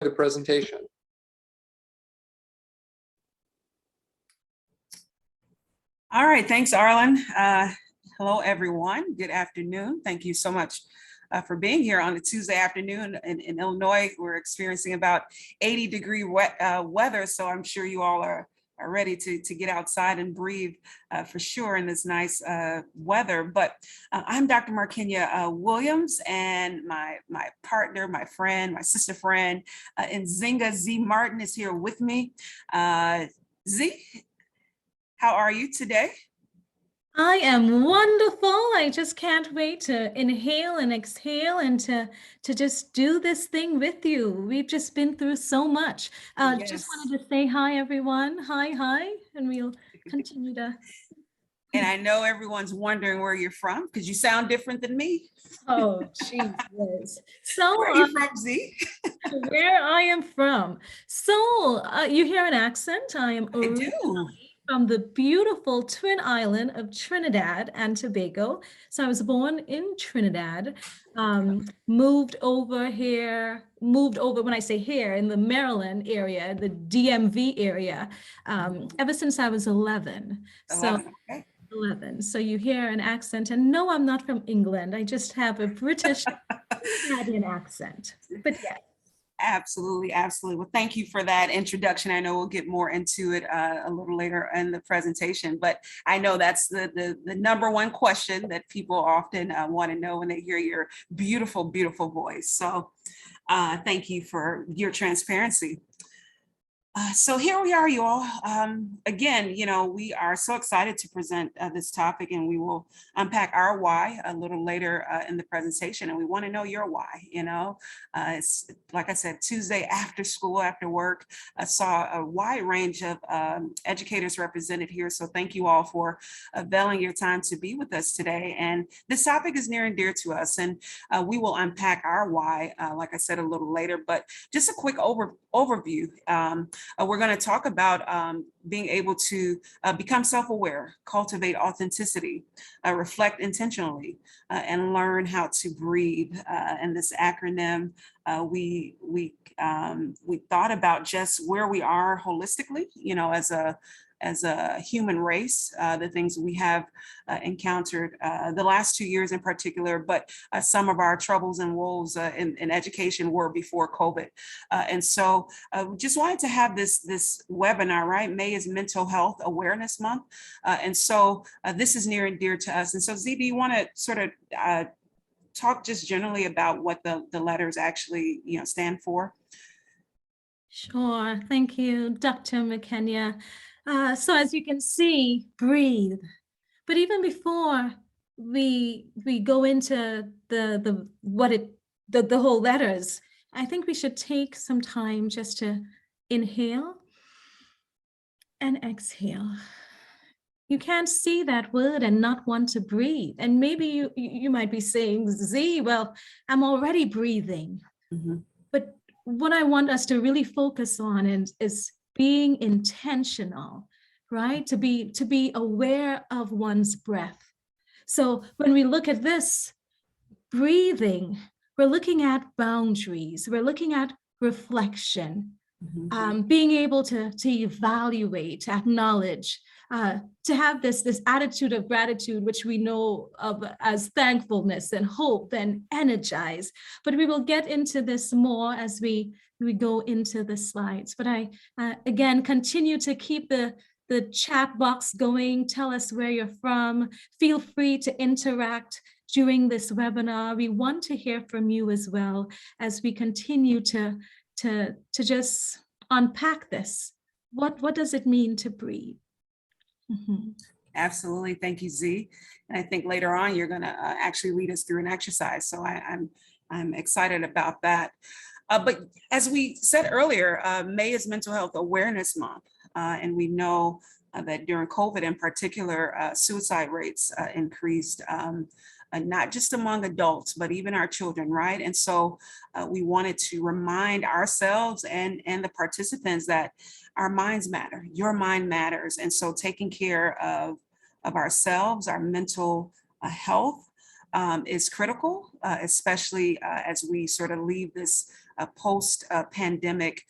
the presentation. All right, thanks, Arlen. Hello, everyone. Good afternoon. Thank you so much for being here on a Tuesday afternoon in Illinois. We're experiencing about 80-degree weather, so I'm sure you all are ready to get outside and breathe for sure in this nice weather. But I'm Dr. Markenya Williams, and my partner, my friend, my sister friend, Nzingha Z. Martin is here with me. Z, how are you today? I am wonderful. I just can't wait to inhale and exhale and to just do this thing with you. We've just been through so much. Yes. Just wanted to say hi, everyone. Hi, and we'll continue to. And I know everyone's wondering where you're from because you sound different than me. Oh, geez, Liz. So where are you from, Z? Where I am from. So you hear an accent. I am originally from the beautiful twin island of Trinidad and Tobago. So I was born in Trinidad, moved over when I say here, in the Maryland area, the DMV area, ever since I was 11. 11, okay. 11. So you hear an accent, and no, I'm not from England. I just have a British Canadian accent, but yeah. Absolutely. Well, thank you for that introduction. I know we'll get more into it a little later in the presentation, but I know that's the number one question that people often want to know when they hear your beautiful, beautiful voice. So thank you for your transparency. So here we are, you all. Again, we are so excited to present this topic, and we will unpack our why a little later in the presentation. And we want to know your why. It's like I said, Tuesday after school, after work. I saw a wide range of educators represented here. So thank you all for availing your time to be with us today. And this topic is near and dear to us, and we will unpack our why, like I said, a little later. But just a quick overview. We're going to talk about being able to become self-aware, cultivate authenticity, reflect intentionally, and learn how to breathe. And this acronym, we thought about just where we are holistically, as a human race, the things we have encountered the last 2 years in particular, but some of our troubles and woes in education were before COVID. And so we just wanted to have this webinar, right? May is Mental Health Awareness Month. And so this is near and dear to us. And so Z, do you want to sort of talk just generally about what the letters actually stand for? Sure. Thank you, Dr. Markenya. So as you can see, breathe. But even before we go into the whole letters, I think we should take some time just to inhale and exhale. You can't see that word and not want to breathe. And maybe you might be saying, Z, well, I'm already breathing. Mm-hmm. But what I want us to really focus on is being intentional, right? To be aware of one's breath. So when we look at this breathing, we're looking at boundaries, we're looking at reflection, being able to evaluate, acknowledge, to have this attitude of gratitude, which we know of as thankfulness and hope and energize. But we will get into this more as we go into the slides. But I, again, continue to keep the chat box going. Tell us where you're from. Feel free to interact during this webinar. We want to hear from you as well as we continue to just unpack this. What does it mean to breathe? Mm-hmm. Absolutely. Thank you, Z. And I think later on, you're going to actually lead us through an exercise. So I'm excited about that. But as we said earlier, May is Mental Health Awareness Month. And we know that during COVID in particular, suicide rates increased, not just among adults, but even our children, right? And so we wanted to remind ourselves and the participants that our minds matter, your mind matters. And so taking care of ourselves, our mental health is critical, especially as we sort of leave this post-pandemic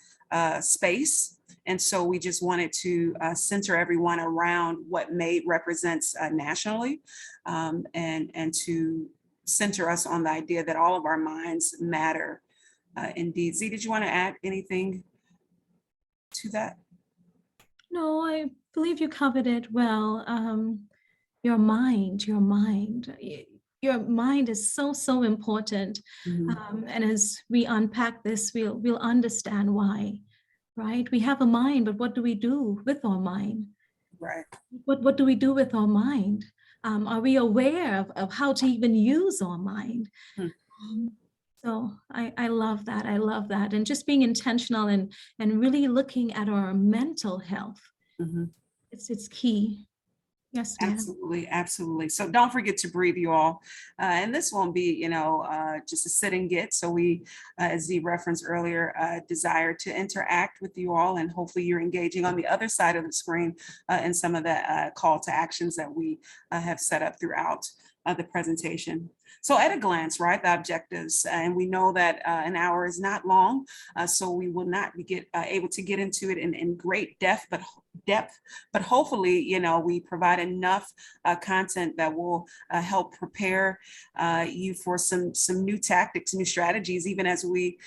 space. And so we just wanted to center everyone around what MATE represents nationally, and to center us on the idea that all of our minds matter. Indeed. Z, did you want to add anything to that? No, I believe you covered it well. Your mind, your mind is so important. And as we unpack this, we'll understand why, right? We have a mind, but what do we do with our mind? Right. What do we do with our mind? Are we aware of how to even use our mind? So I love that. I love that. And just being intentional and really looking at our mental health. It's key. Yes, ma'am. Absolutely, absolutely. So don't forget to breathe, you all. And this won't be, just a sit and get. So we, as Z referenced earlier, desire to interact with you all, and hopefully you're engaging on the other side of the screen in some of the call to actions that we have set up throughout the presentation. So at a glance, right, the objectives, and we know that an hour is not long, so we will not be able to get into it in great depth, but hopefully, we provide enough content that will help prepare you for some new tactics, new strategies, even as we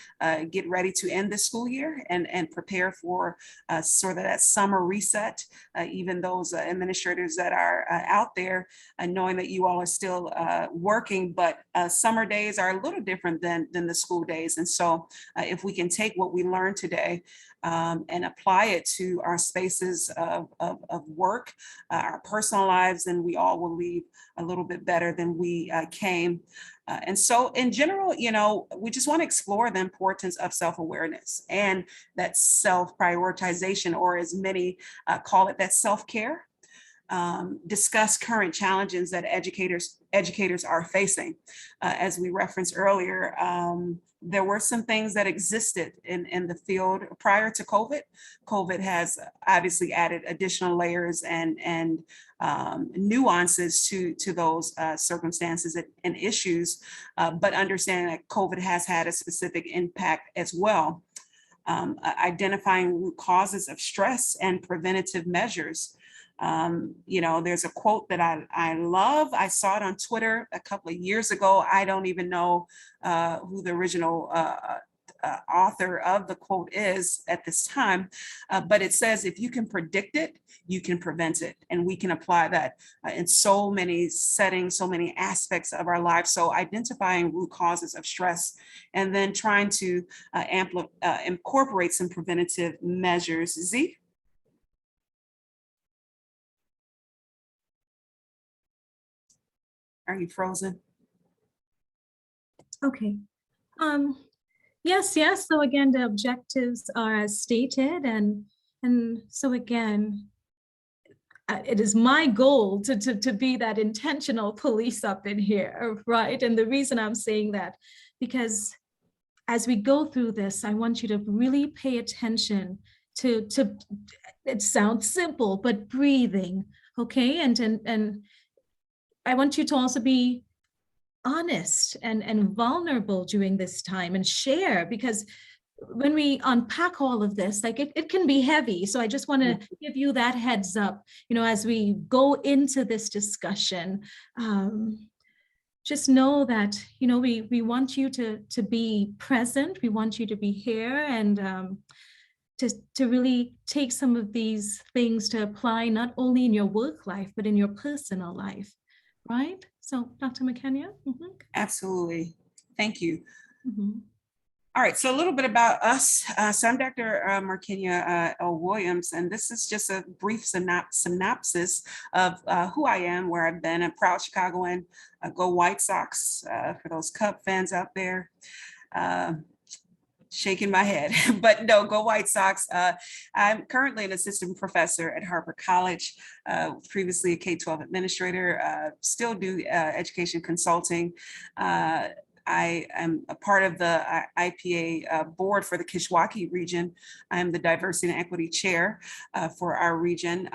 get ready to end the school year and prepare for sort of that summer reset. Even those administrators that are out there, knowing that you all are still working, but summer days are a little different than the school days. And so if we can take what we learned today and apply it to our spaces of work, our personal lives, then we all will leave a little bit better than we came. And so in general, we just want to explore the importance of self-awareness and that self-prioritization, or as many call it, that self-care. Discuss current challenges that educators are facing. As we referenced earlier, there were some things that existed in the field prior to COVID. COVID has obviously added additional layers and nuances to those circumstances and issues, but understanding that COVID has had a specific impact as well. Identifying root causes of stress and preventative measures. There's a quote that I love. I saw it on Twitter a couple of years ago. I don't even know who the original author of the quote is at this time, but it says, if you can predict it, you can prevent it. And we can apply that in so many settings, so many aspects of our lives. So identifying root causes of stress and then trying to incorporate some preventative measures. Z? Are you frozen? Okay. Yes. So again, the objectives are as stated, and so again, it is my goal to be that intentional police up in here, right? And the reason I'm saying that, because as we go through this, I want you to really pay attention to it sounds simple, but breathing, okay? And I want you to also be honest and vulnerable during this time and share, because when we unpack all of this, like it can be heavy. So I just want to give you that heads up, as we go into this discussion. Just know that, we want you to be present. We want you to be here and to really take some of these things to apply not only in your work life, but in your personal life. Right? So Dr. Markenya? Absolutely. Thank you. All right, so a little bit about us. So I'm Dr. Markenya L. Williams, and this is just a brief synopsis of who I am, where I've been. A proud Chicagoan. Go White Sox, for those Cub fans out there. Shaking my head, but no, go White Sox. I'm currently an assistant professor at Harper College, previously a K-12 administrator, still do education consulting. I am a part of the IPA board for the Kishwaukee region. I am the diversity and equity chair for our region.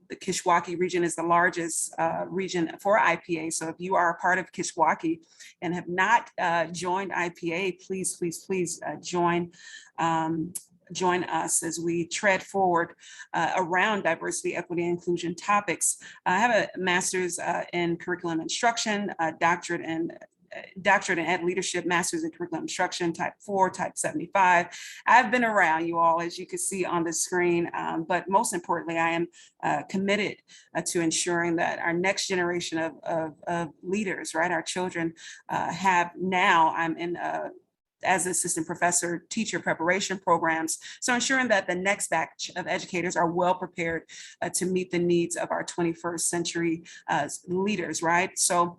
the Kishwaukee region is the largest region for IPA. So if you are a part of Kishwaukee and have not joined IPA, please, please, please join us as we tread forward around diversity, equity, and inclusion topics. I have a master's in curriculum instruction, doctorate in ed leadership, master's in curriculum instruction, type 4, type 75. I've been around, you all, as you can see on the screen, but most importantly, I am committed to ensuring that our next generation of leaders, right, our children have now, I'm in as assistant professor, teacher preparation programs. So ensuring that the next batch of educators are well prepared to meet the needs of our 21st century leaders, right? So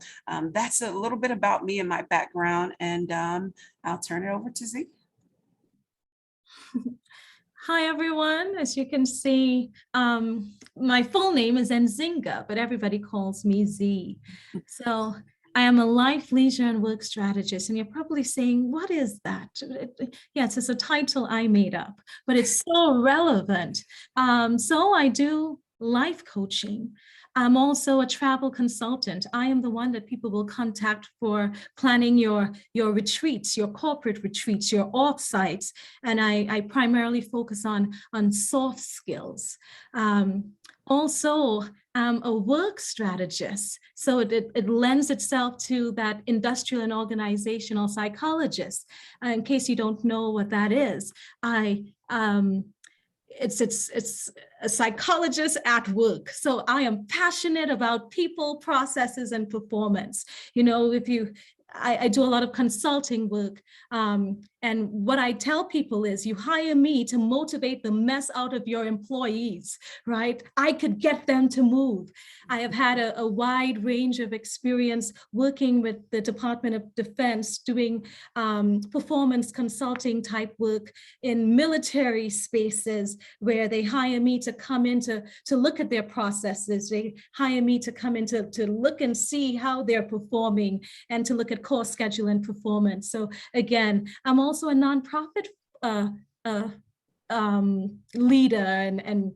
that's a little bit about me and my background, and I'll turn it over to Z. Hi, everyone. As you can see, my full name is Nzingha, but everybody calls me Z. So I am a life, leisure, and work strategist. And you're probably saying, what is that? Yes, it's a title I made up, but it's so relevant. So I do life coaching. I'm also a travel consultant. I am the one that people will contact for planning your retreats, your corporate retreats, your offsites. And I primarily focus on soft skills. Also, I'm a work strategist. So it lends itself to that industrial and organizational psychologist. In case you don't know what that is, it's a psychologist at work. So I am passionate about people, processes, and performance. You know, I do a lot of consulting work. And what I tell people is you hire me to motivate the mess out of your employees, right? I could get them to move. I have had a wide range of experience working with the Department of Defense, doing performance consulting type work in military spaces where they hire me to come in to look at their processes. They hire me to come in to look and see how they're performing and to look at course schedule and performance. So again, I'm also a nonprofit leader and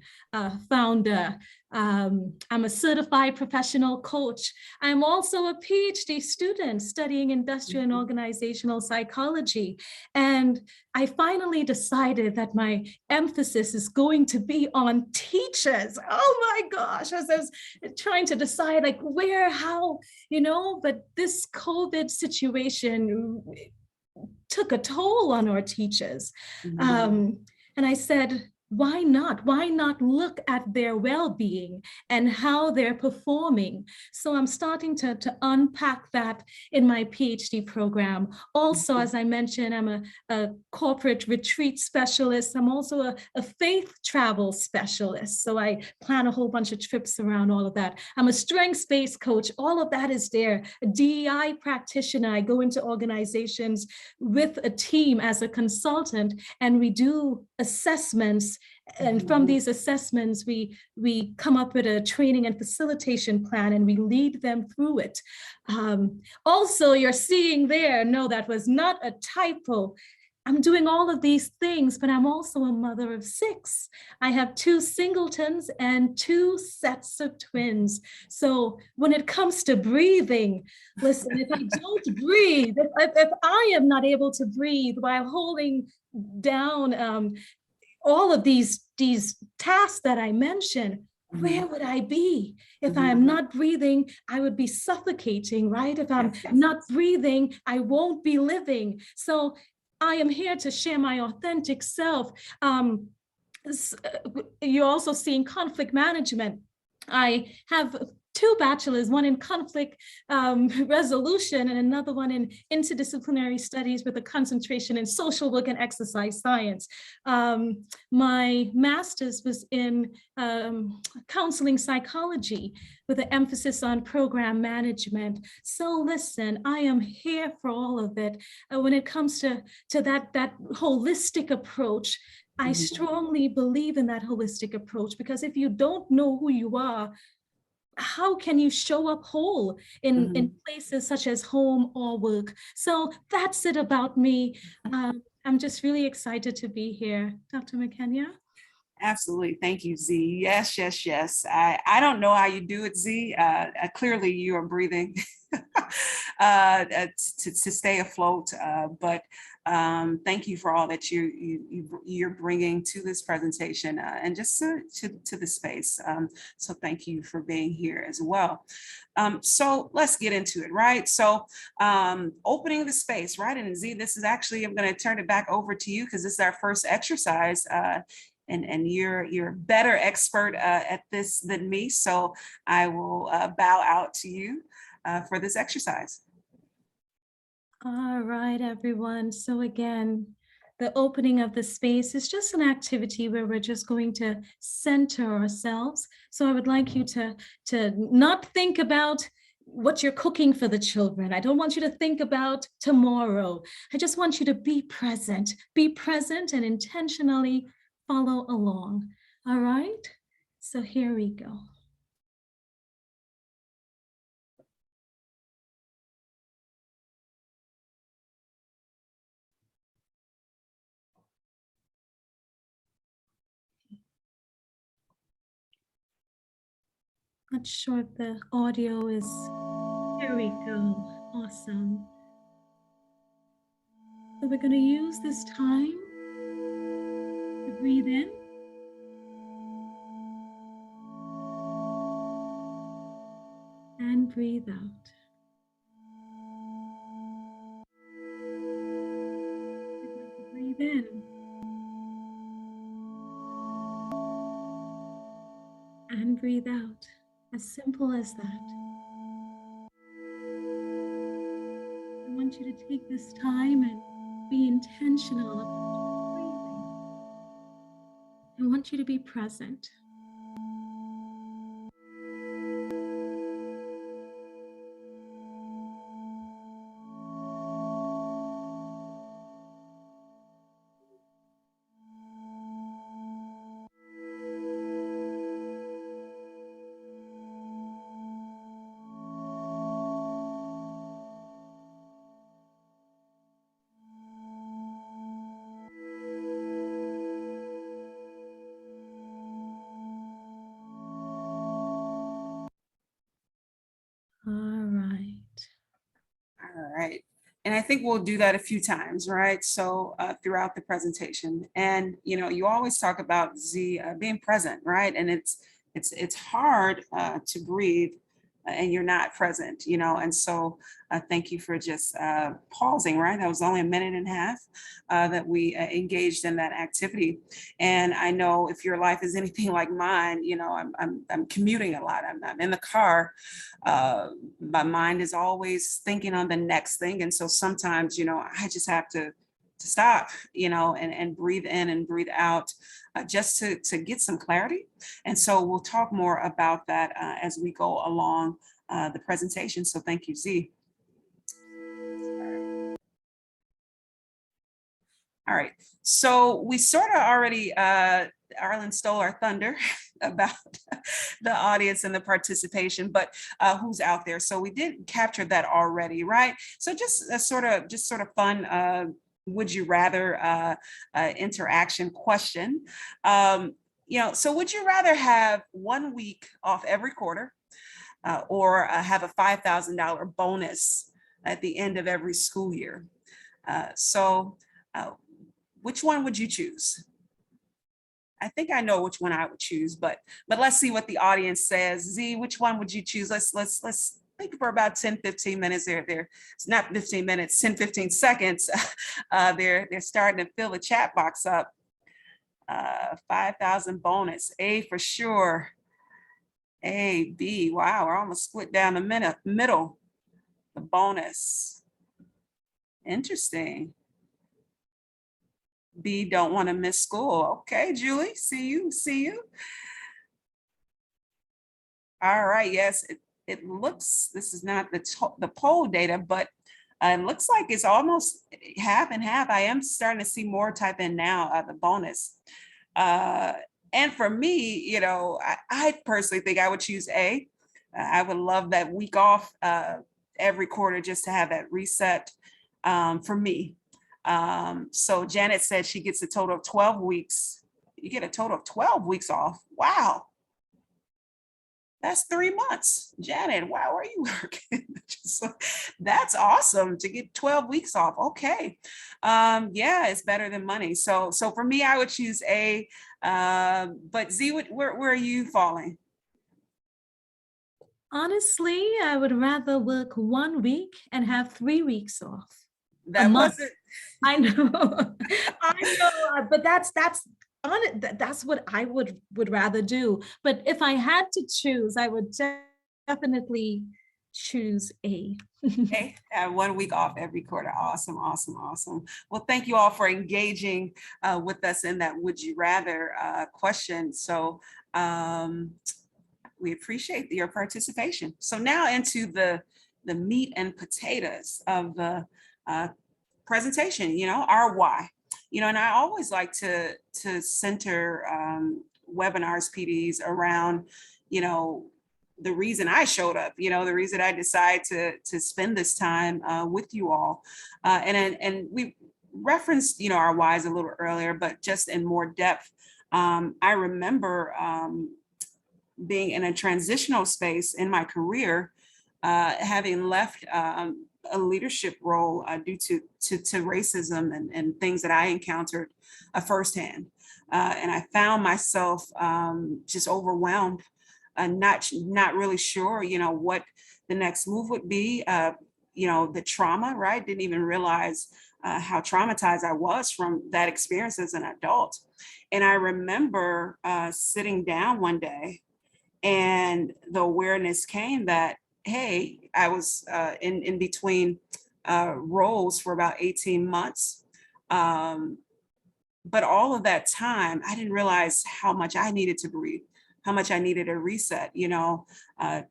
founder. I'm a certified professional coach. I'm also a PhD student studying industrial and organizational psychology. And I finally decided that my emphasis is going to be on teachers. Oh my gosh, as I was trying to decide like where, how, you know, but this COVID situation took a toll on our teachers. And I said, why not? Why not look at their well-being and how they're performing? So I'm starting to unpack that in my PhD program. Also, as I mentioned, I'm a corporate retreat specialist. I'm also a faith travel specialist. So I plan a whole bunch of trips around all of that. I'm a strengths-based coach. All of that is there. A DEI practitioner. I go into organizations with a team as a consultant, and we do assessments. And from these assessments, we come up with a training and facilitation plan, and we lead them through it. Also, you're seeing there, no, that was not a typo. I'm doing all of these things, but I'm also a mother of 6. I have 2 singletons and 2 sets of twins. So when it comes to breathing, listen, if I don't breathe, if I am not able to breathe while holding down all of these tasks that I mentioned, where would I be? If I'm not breathing, I would be suffocating, right? If I'm not breathing, I won't be living. So I am here to share my authentic self. You're also seeing conflict management. I have 2 bachelors, one in conflict resolution and another one in interdisciplinary studies with a concentration in social work and exercise science. My master's was in counseling psychology with an emphasis on program management. So listen, I am here for all of it. When it comes to that holistic approach, I strongly believe in that holistic approach, because if you don't know who you are, how can you show up whole in places such as home or work? So that's it about me. I'm just really excited to be here. Dr. Markenya? Absolutely. Thank you, Z. Yes, yes, yes. I don't know how you do it, Z. Clearly, you are breathing to stay afloat. But thank you for all that you're bringing to this presentation and just to the space. So thank you for being here as well. So let's get into it, right? So opening the space, right? And Z, this is actually, I'm going to turn it back over to you because this is our first exercise. And you're a better expert at this than me. So I will bow out to you for this exercise. All right, everyone. So again, the opening of the space is just an activity where we're just going to center ourselves. So I would like you to not think about what you're cooking for the children. I don't want you to think about tomorrow. I just want you to be present and intentionally follow along. All right? So here we go. Not sure if the audio is, here we go. Awesome. So we're going to use this time to breathe in and breathe out. We're going to breathe in and breathe out. As simple as that. I want you to take this time and be intentional about breathing. I want you to be present. All right. All right. And I think we'll do that a few times, right? So throughout the presentation, and you always talk about Z being present, right? And it's hard to breathe and you're not present, and so thank you for just pausing, right? That was only a minute and a half that we engaged in that activity. And I know if your life is anything like mine, I'm commuting a lot. I'm in the car. My mind is always thinking on the next thing. And so sometimes, I just have to stop, and breathe in and breathe out just to get some clarity. And so we'll talk more about that as we go along the presentation. So thank you, Z. All right, so we sort of already, Arlen stole our thunder about the audience and the participation, but who's out there. So we did capture that already, right? So just a sort of fun, would you rather interaction question. So would you rather have 1 week off every quarter or have a $5,000 bonus at the end of every school year? So which one would you choose? I think I know which one I would choose, but let's see what the audience says. Z, which one would you choose? Let's think for about 10, 15 minutes there. It's not 15 minutes, 10, 15 seconds. They're starting to fill the chat box up. 5,000 bonus, A for sure. A, B, wow, we're almost split down the middle. The bonus. Interesting. B, don't want to miss school. Okay, Julie, see you. All right, yes, it looks, this is not the poll data, but it looks like it's almost half and half. I am starting to see more type in now, the bonus. And for me, I personally think I would choose A. I would love that week off every quarter just to have that reset for me. So Janet said she gets a total of 12 weeks, you get a total of 12 weeks off. Wow. That's 3 months. Janet, wow, where are you working? That's awesome to get 12 weeks off. Okay. Yeah, it's better than money. So for me, I would choose A. But Z, where are you falling? Honestly, I would rather work 1 week and have 3 weeks off a That month. wasn't. I know, I know, but that's on it. That's what I would rather do. But if I had to choose, I would definitely choose A. Okay, 1 week off every quarter. Awesome, awesome, awesome. Well, thank you all for engaging with us in that would you rather question. So we appreciate your participation. So now into the meat and potatoes of the presentation, our why. And I always like to center webinars, PDs around, the reason I showed up, the reason I decided to spend this time with you all. And we referenced, our whys a little earlier, but just in more depth. I remember being in a transitional space in my career, having left a leadership role due to racism and things that I encountered firsthand. And I found myself just overwhelmed, not really sure, what the next move would be. The trauma, right? Didn't even realize how traumatized I was from that experience as an adult. And I remember sitting down one day, and the awareness came that, hey, I was in between roles for about 18 months. But all of that time, I didn't realize how much I needed to breathe, how much I needed a reset.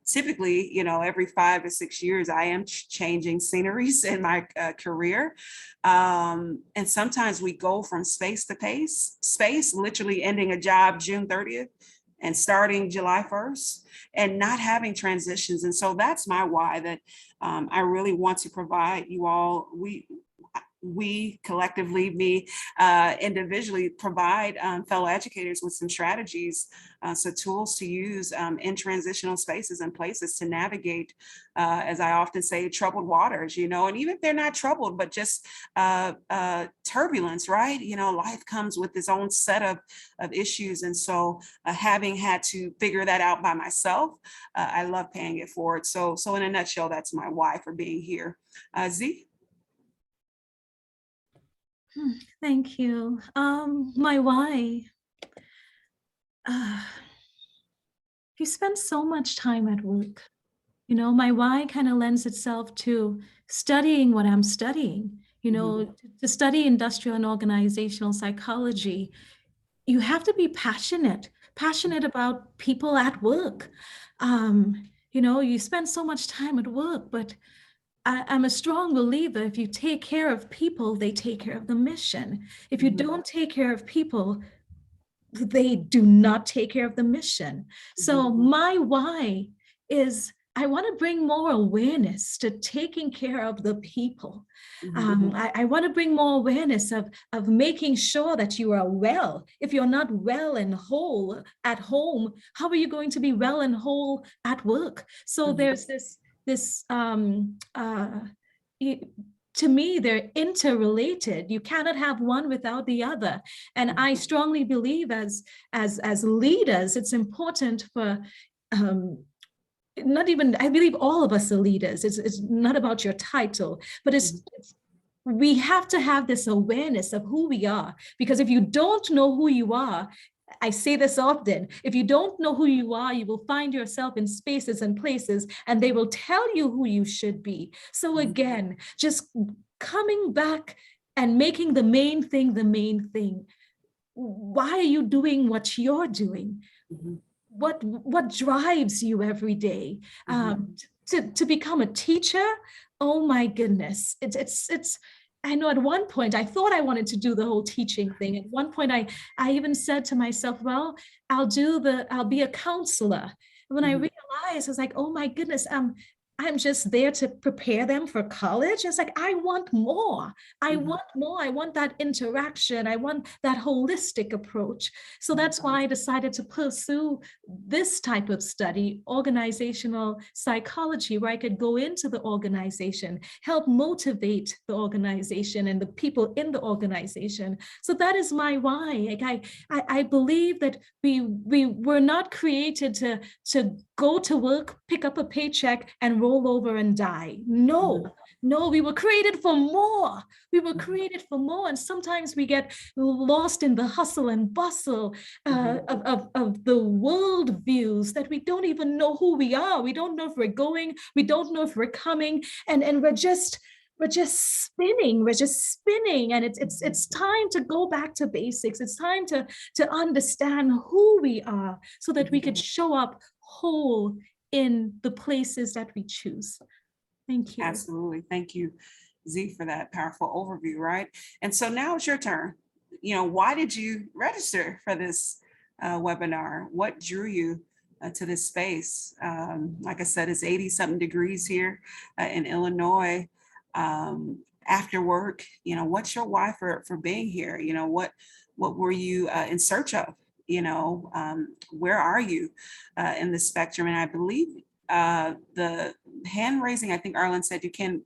Typically, every 5 to 6 years, I am changing sceneries in my career. And sometimes we go from space to space, literally ending a job June 30th and starting July 1st and not having transitions. And so that's my why, that I really want to provide you all, we collectively, me individually, provide fellow educators with some strategies, so tools to use in transitional spaces and places to navigate, as I often say, troubled waters, and even if they're not troubled, but just turbulence, right? Life comes with its own set of issues. And so having had to figure that out by myself, I love paying it forward. So in a nutshell, that's my why for being here. Z? Thank you. My why. You spend so much time at work. My why kind of lends itself to studying what I'm studying. To study industrial and organizational psychology, you have to be passionate about people at work. You spend so much time at work, but I'm a strong believer, if you take care of people, they take care of the mission. If you don't take care of people, they do not take care of the mission. So my why is I want to bring more awareness to taking care of the people. I want to bring more awareness of making sure that you are well. If you're not well and whole at home, how are you going to be well and whole at work? So there's this to me, they're interrelated. You cannot have one without the other. And I strongly believe as leaders, it's important for I believe all of us are leaders. It's not about your title, but we have to have this awareness of who we are. Because if you don't know who you are, I say this often, if you don't know who you are, you will find yourself in spaces and places, and they will tell you who you should be. So again, just coming back and making the main thing the main thing. Why are you doing what you're doing? What drives you every day? To become a teacher? Oh my goodness. It's I know at one point I thought I wanted to do the whole teaching thing. At one point I even said to myself, well, I'll be a counselor. And when I realized, I was like, oh my goodness, I'm just there to prepare them for college. It's like, I want more. I want more. I want that interaction. I want that holistic approach. So that's why I decided to pursue this type of study, organizational psychology, where I could go into the organization, help motivate the organization and the people in the organization. So that is my why. Like I believe that we were not created to go to work, pick up a paycheck, and roll over and die. No, no, we were created for more. We were created for more. And sometimes we get lost in the hustle and bustle of the world views that we don't even know who we are. We don't know if we're going, we don't know if we're coming, and we're just spinning. We're just spinning. And it's time to go back to basics. It's time to understand who we are so that we could show up whole in the places that we choose. Thank you. Absolutely. Thank you, Z, for that powerful overview, right? And so now it's your turn. Why did you register for this webinar? What drew you to this space? Like I said, it's 80-something degrees here in Illinois. After work, what's your why for being here? What were you in search of? Where are you in the spectrum? And I believe the hand raising, I think Arlen said you can,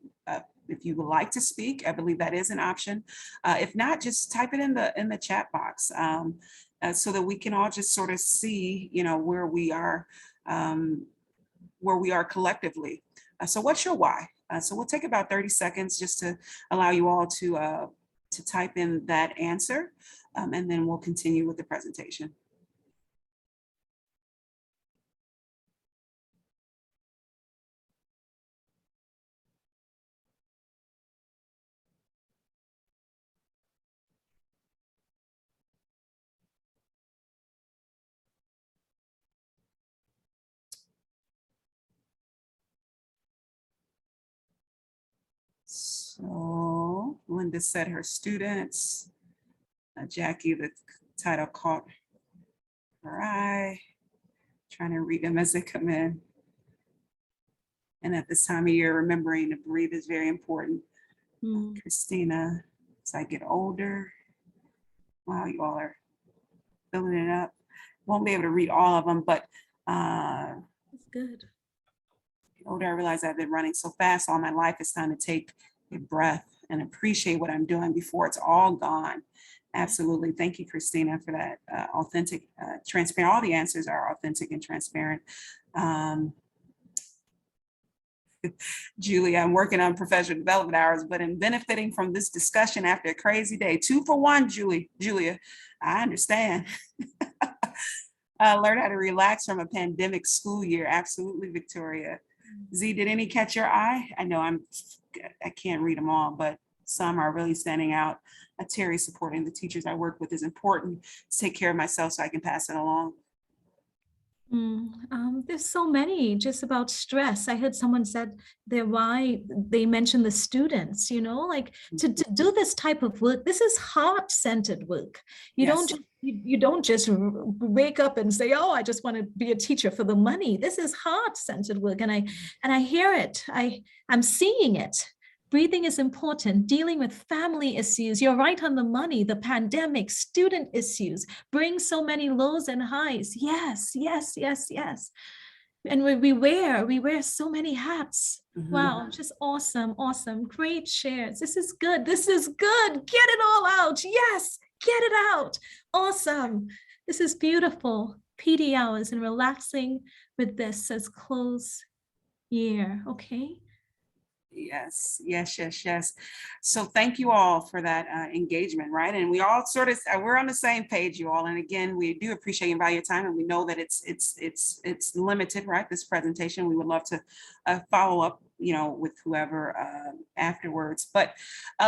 if you would like to speak, I believe that is an option. If not, just type it in the chat box so that we can all just sort of see, where we are collectively. So what's your why? So we'll take about 30 seconds just to allow you all to type in that answer, and then we'll continue with the presentation. So Linda said her students. Jackie, the title caught her eye. Trying to read them as they come in. And at this time of year, remembering to breathe is very important. Christina, as I get older, wow, you all are filling it up. Won't be able to read all of them, but That's good. the older I realize I've been running so fast all my life, it's time to take a breath and appreciate what I'm doing before it's all gone. Absolutely. Thank you, Christina, for that authentic, transparent. All the answers are authentic and transparent. Julie, I'm working on professional development hours, but in benefiting from this discussion after a crazy day. 2 for 1, Julia, I understand. Learn how to relax from a pandemic school year. Absolutely, Victoria. Z, did any catch your eye? I know I can't read them all, but some are really standing out. Terry, supporting the teachers I work with is important to take care of myself so I can pass it along. There's so many just about stress. I heard someone said their why, they mentioned the students, like to do this type of work. This is heart-centered work. You don't just wake up and say, oh, I just want to be a teacher for the money. This is heart-centered work. And I hear it. I'm seeing it. Breathing is important. Dealing with family issues. You're right on the money. The pandemic, student issues bring so many lows and highs. Yes, yes, yes, yes. And we wear so many hats. Wow, just awesome, awesome. Great shares. This is good. This is good. Get it all out. Yes, get it out. Awesome. This is beautiful. PD hours and relaxing with this says close year. Okay. Yes. So thank you all for that engagement, right? And we all sort of, we're on the same page, you all. And again, we do appreciate and value your time, and we know that it's limited, right? This presentation, we would love to follow up, with whoever afterwards. But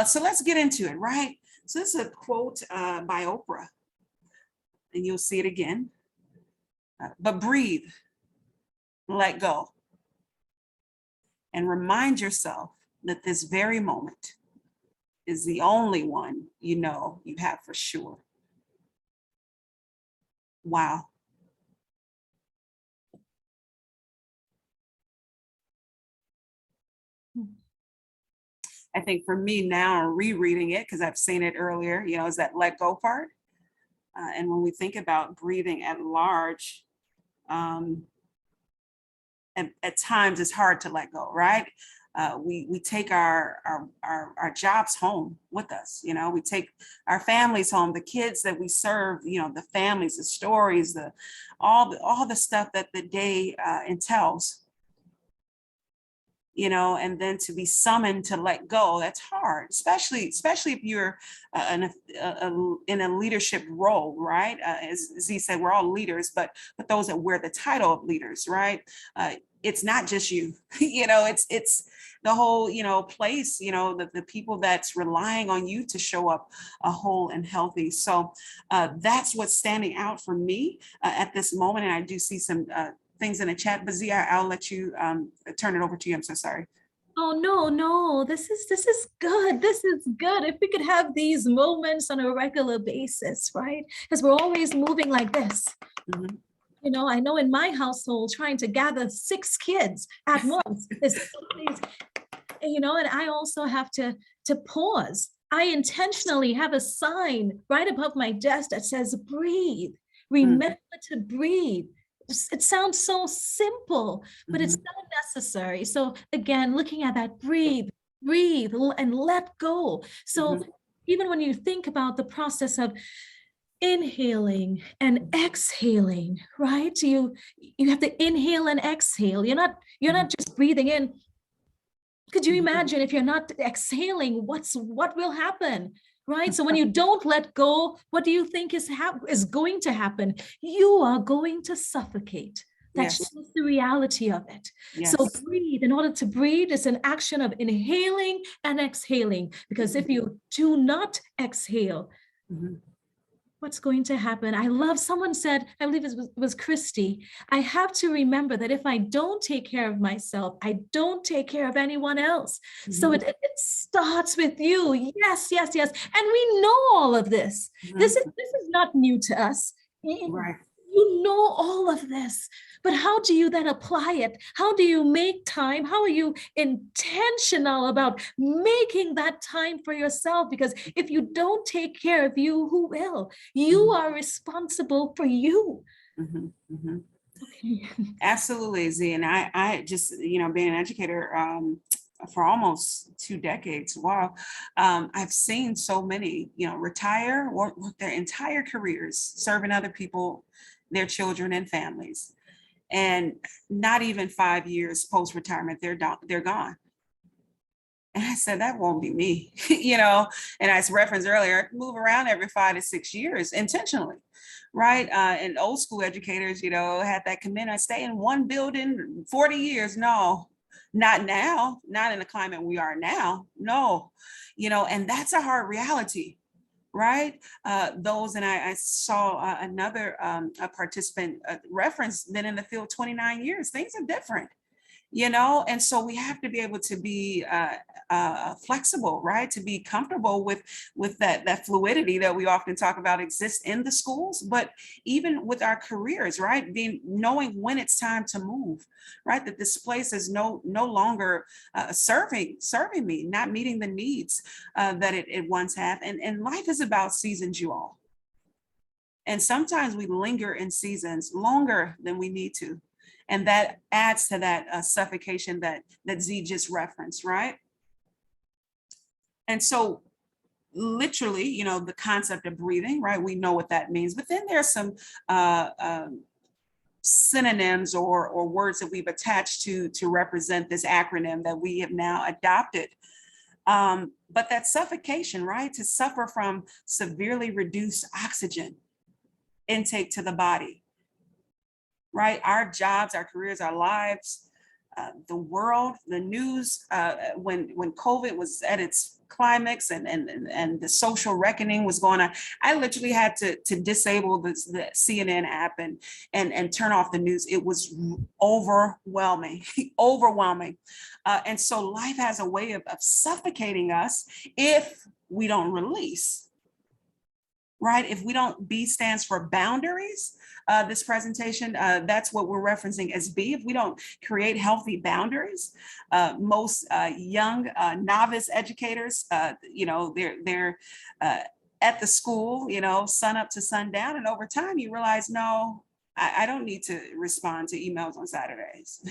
so let's get into it, right? So this is a quote by Oprah, and you'll see it again. But breathe, let go. And remind yourself that this very moment is the only one you have for sure. Wow. I think for me now, rereading it, because I've seen it earlier, is that let go part. And when we think about breathing at large, at times it's hard to let go, right? We take our jobs home with us. We take our families home, the kids that we serve, the families, the stories, all the stuff that the day entails. And then to be summoned to let go, that's hard, especially if you're in a leadership role, right? As Z said, we're all leaders, but those that wear the title of leaders, right? It's not just you, it's the whole, place, the people that's relying on you to show up whole and healthy. So that's what's standing out for me at this moment. And I do see some things in the chat, but Z, I'll let you turn it over to you. I'm so sorry. Oh, no, this is good. This is good. If we could have these moments on a regular basis, right? Because we're always moving like this. Mhm. I know in my household, trying to gather 6 kids at once is, and I also have to pause. I intentionally have a sign right above my desk that says, breathe, remember to breathe. It sounds so simple, but it's so necessary. So again, looking at that, breathe, and let go. So even when you think about the process of inhaling and exhaling, right? You have to inhale and exhale. You're not just breathing in. Could you imagine if you're not exhaling, what will happen? Right? So when you don't let go, what do you think is going to happen? You are going to suffocate. That's just the reality of it. Yes. So breathe. In order to breathe, it's an action of inhaling and exhaling. Because if you do not exhale, what's going to happen? I love, someone said, I believe it was Christy, I have to remember that if I don't take care of myself, I don't take care of anyone else. So it starts with you. Yes. And we know all of this. This is not new to us. Right. You know all of this, but how do you then apply it? How do you make time? How are you intentional about making that time for yourself? Because if you don't take care of you, who will? You are responsible for you. Okay. Absolutely, Z. And I just, being an educator for almost 2 decades, wow, I've seen so many, retire, work their entire careers serving other people, their children and families. And not even 5 years post-retirement, they're gone. And I said, that won't be me, and as referenced earlier, move around every 5 to 6 years intentionally, right? And old school educators, had that commitment. I stay in one building 40 years. No, not now, not in the climate we are now. No, and that's a hard reality. Right. And I saw another a participant reference, been in the field 29 years. Things are different, and so we have to be able to be flexible, right? To be comfortable with that fluidity that we often talk about exists in the schools, but even with our careers, right? Knowing when it's time to move, right? That this place is no longer serving me, not meeting the needs that it once had. And life is about seasons, you all. And sometimes we linger in seasons longer than we need to. And that adds to that suffocation that Z just referenced, right? And so literally, the concept of breathing, right? We know what that means, but then there's some synonyms or words that we've attached to represent this acronym that we have now adopted. But that suffocation, right? To suffer from severely reduced oxygen intake to the body. Right? Our jobs, our careers, our lives, the world, the news, when COVID was at its climax and the social reckoning was going on, I literally had to disable the CNN app and turn off the news. It was overwhelming, overwhelming. And so life has a way of suffocating us if we don't release. right? If we don't, B stands for boundaries. This presentation, that's what we're referencing as B. If we don't create healthy boundaries, most young novice educators, they're at the school, sun up to sundown, and over time you realize, no, I don't need to respond to emails on Saturdays.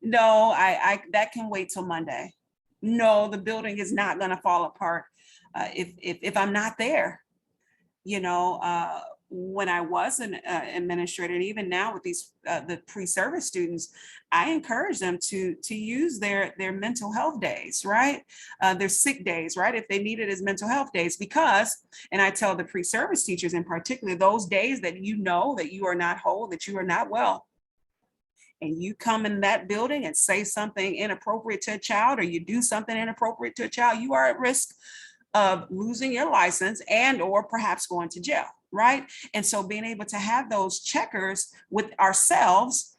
No, I that can wait till Monday. No, the building is not going to fall apart if I'm not there. When I was an administrator, and even now with these the pre-service students, I encourage them to use their mental health days, right? Their sick days, right? If they need it as mental health days, because, and I tell the pre-service teachers in particular, those days that you know that you are not whole, that you are not well, and you come in that building and say something inappropriate to a child, or you do something inappropriate to a child, you are at risk of losing your license and or perhaps going to jail, right? And so being able to have those checkers with ourselves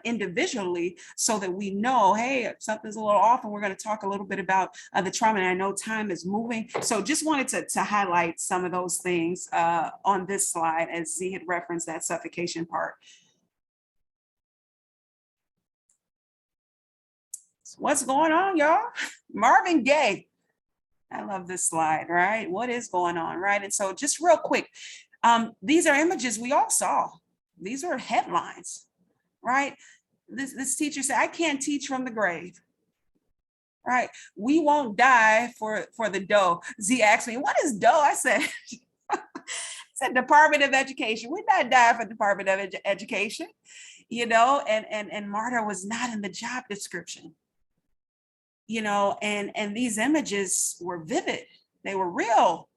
individually, so that we know, hey, something's a little off, and we're going to talk a little bit about the trauma. And I know time is moving, so just wanted to highlight some of those things on this slide, as Z had referenced that suffocation part. So what's going on, y'all? Marvin Gaye. I love this slide, right? What is going on, right? And so just real quick, these are images we all saw. These are headlines, right? This teacher said, I can't teach from the grave, right? We won't die for the dough. Z asked me, what is dough? I said, Department of Education. We're not dying for Department of Education, and Marta was not in the job description. And these images were vivid. They were real.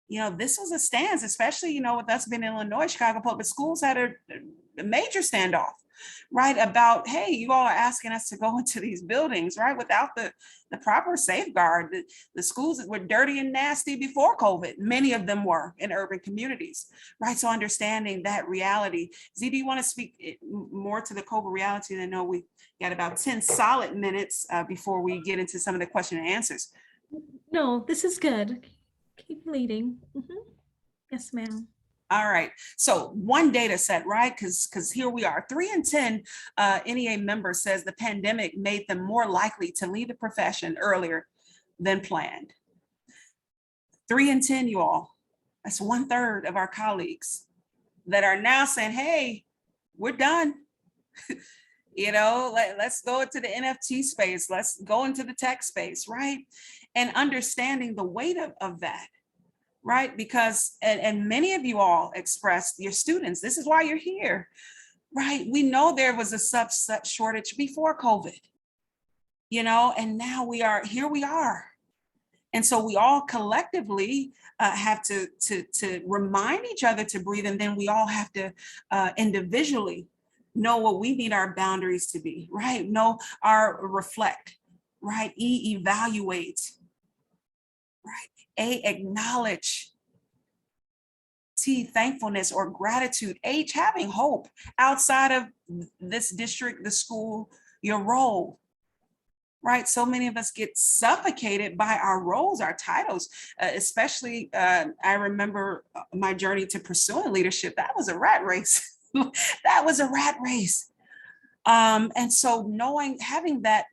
This was a stance, especially, with us being in Illinois, Chicago Public Schools had a major standoff, right? About, hey, you all are asking us to go into these buildings, right? Without the proper safeguard. The schools were dirty and nasty before COVID. Many of them were in urban communities, right? So understanding that reality. Z, do you want to speak more to the COVID reality? And I know we got about 10 solid minutes before we get into some of the question and answers. No, this is good. Keep leading. Yes, ma'am. All right. So one data set, right? Because here we are, 3 in 10 NEA members says the pandemic made them more likely to leave the profession earlier than planned. 3 in 10, you all. That's 1/3 of our colleagues that are now saying, hey, we're done. Let's go into the NFT space. Let's go into the tech space, right? And understanding the weight of that. Right? Because, and many of you all expressed, your students, this is why you're here, right? We know there was a subset shortage before COVID, and now here we are. And so we all collectively have to remind each other to breathe. And then we all have to individually know what we need our boundaries to be, right? Know our reflect, right? E, evaluate, right? A, acknowledge. T, thankfulness or gratitude. H, having hope outside of this district, the school, your role, right? So many of us get suffocated by our roles, our titles, especially I remember my journey to pursuing leadership. That was a rat race. That was a rat race. And so having that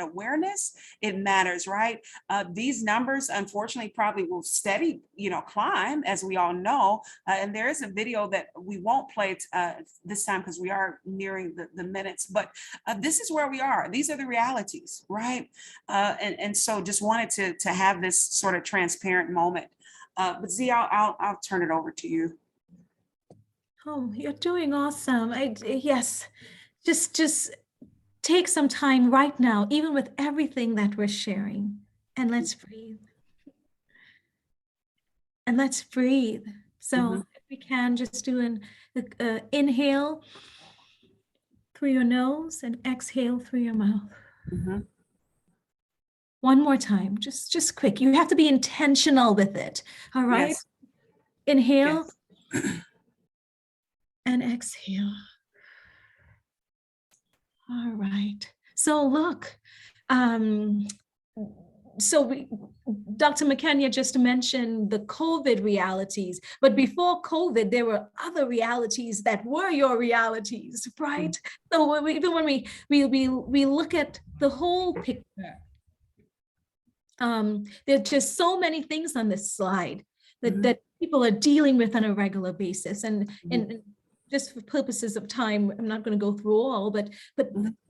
awareness, it matters, right? These numbers, unfortunately, probably will steady, climb, as we all know. And there is a video that we won't play this time because we are nearing the minutes, but this is where we are. These are the realities, right? And so just wanted to have this sort of transparent moment. But Z, I'll turn it over to you. Oh, you're doing awesome. Yes. Just take some time right now, even with everything that we're sharing, and let's breathe. And let's breathe. So if we can just do an inhale through your nose and exhale through your mouth. One more time, just quick. You have to be intentional with it. All right. Yes. Inhale. Yes. And exhale. All right. So look, Dr. Markenya just mentioned the COVID realities, but before COVID, there were other realities that were your realities, right? So even when we look at the whole picture, there's just so many things on this slide that people are dealing with on a regular basis, and just for purposes of time, I'm not going to go through all, but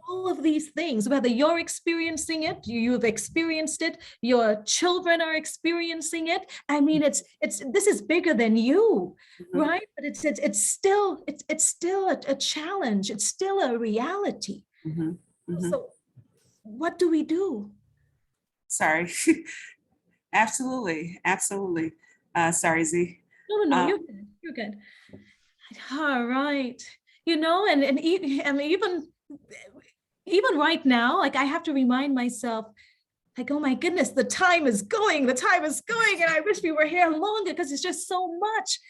all of these things, whether you're experiencing it, you've experienced it, your children are experiencing it. I mean, this is bigger than you, right? But it's still a challenge. It's still a reality. So what do we do? Sorry. Absolutely. Sorry, Z. No, you're good. You're good. All right. You know, and I mean, even right now, like I have to remind myself, like, oh my goodness, the time is going, and I wish we were here longer because it's just so much.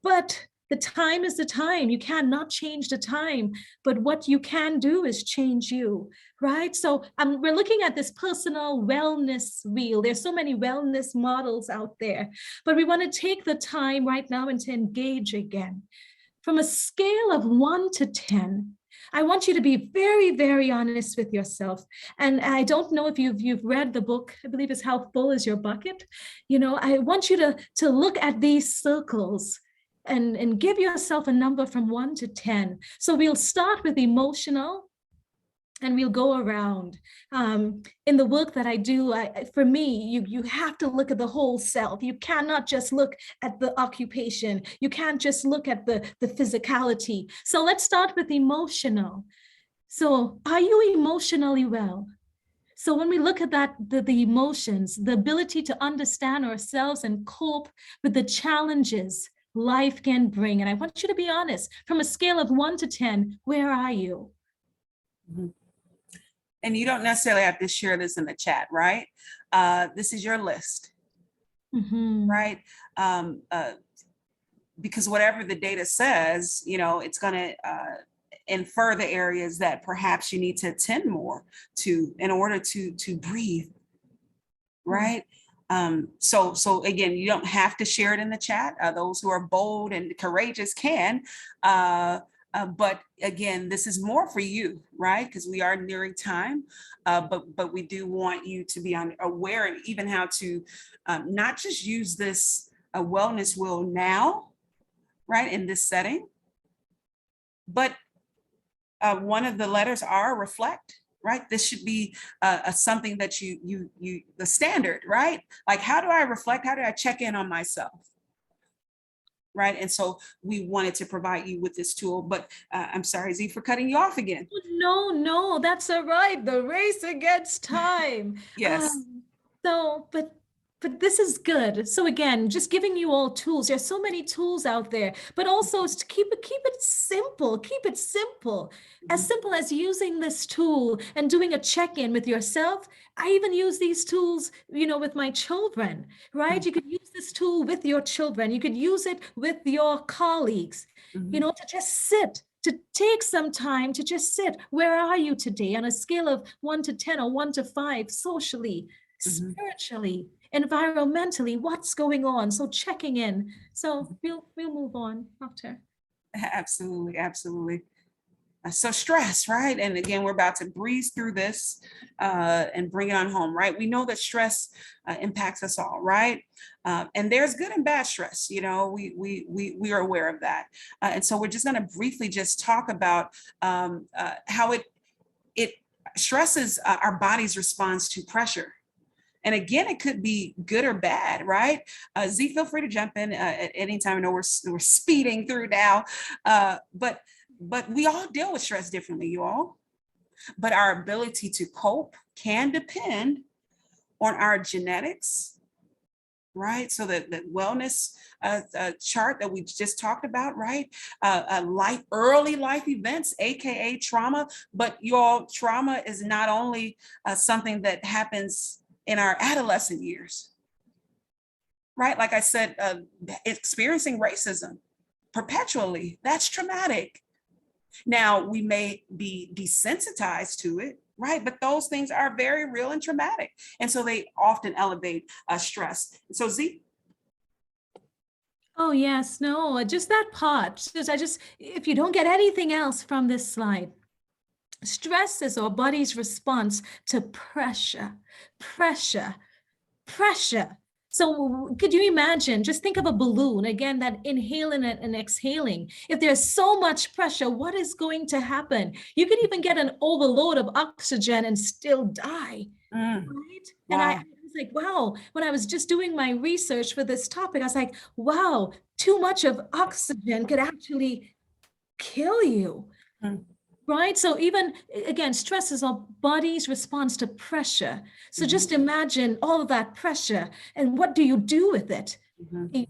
But the time is the time. You cannot change the time, but what you can do is change you, right? So we're looking at this personal wellness wheel. There's so many wellness models out there, but we want to take the time right now and to engage again. From a scale of 1 to 10, I want you to be very, very honest with yourself. And I don't know if you've read the book, I believe it's How Full Is Your Bucket? You know, I want you to look at these circles and give yourself a number from 1 to 10. So we'll start with emotional, and we'll go around. In the work that I do, for me, you have to look at the whole self. You cannot just look at the occupation. You can't just look at the physicality. So let's start with emotional. So are you emotionally well? So when we look at that, the emotions, the ability to understand ourselves and cope with the challenges life can bring. And I want you to be honest, from a scale of 1 to 10, where are you? And you don't necessarily have to share this in the chat, right? This is your list, right? Because whatever the data says, you know, it's going to infer the areas that perhaps you need to attend more to in order to breathe, right? So again, you don't have to share it in the chat. Those who are bold and courageous can. But again, this is more for you, right? Because we are nearing time, but we do want you to be aware and even how to not just use this wellness wheel now, right, in this setting, but one of the letters R, reflect, right? This should be something that you the standard, right? Like, how do I reflect? How do I check in on myself? Right. And so we wanted to provide you with this tool, but I'm sorry, Z, for cutting you off again. No, that's all right. The race against time. Yes. But this is good. So again, just giving you all tools. There's so many tools out there, but also to keep it simple. Keep it simple. As simple as using this tool and doing a check-in with yourself. I even use these tools, you know, with my children, right? You could use this tool with your children. You could use it with your colleagues, you know, to just sit, to take some time to just sit. Where are you today on a scale of 1 to 10 or 1 to 5, socially, spiritually, environmentally, what's going on? So checking in. So we'll move on after. Absolutely. So stress, right? And again, we're about to breeze through this and bring it on home, right? We know that stress impacts us all, right? And there's good and bad stress, you know, we are aware of that. And so we're just going to briefly just talk about how it stresses our body's response to pressure. And again, it could be good or bad, right? Z, feel free to jump in at any time. I know we're speeding through now, but we all deal with stress differently, you all. But our ability to cope can depend on our genetics, right? So the wellness chart that we just talked about, right? Early life events, AKA trauma. But you all, trauma is not only something that happens in our adolescent years, right? Like I said, experiencing racism perpetually, that's traumatic. Now, we may be desensitized to it, right? But those things are very real and traumatic. And so they often elevate stress. So Z. Oh, yes, no, just that part. If you don't get anything else from this slide, stress is our body's response to pressure, pressure, pressure. So could you imagine, just think of a balloon, again, that inhaling and exhaling. If there's so much pressure, what is going to happen? You could even get an overload of oxygen and still die, right? And I Wow. was like, wow, when I was just doing my research for this topic, I was like, wow, too much of oxygen could actually kill you. Mm, Right. So even again, stress is our body's response to pressure. So mhm, just imagine all of that pressure and what do you do with it? mhm, I-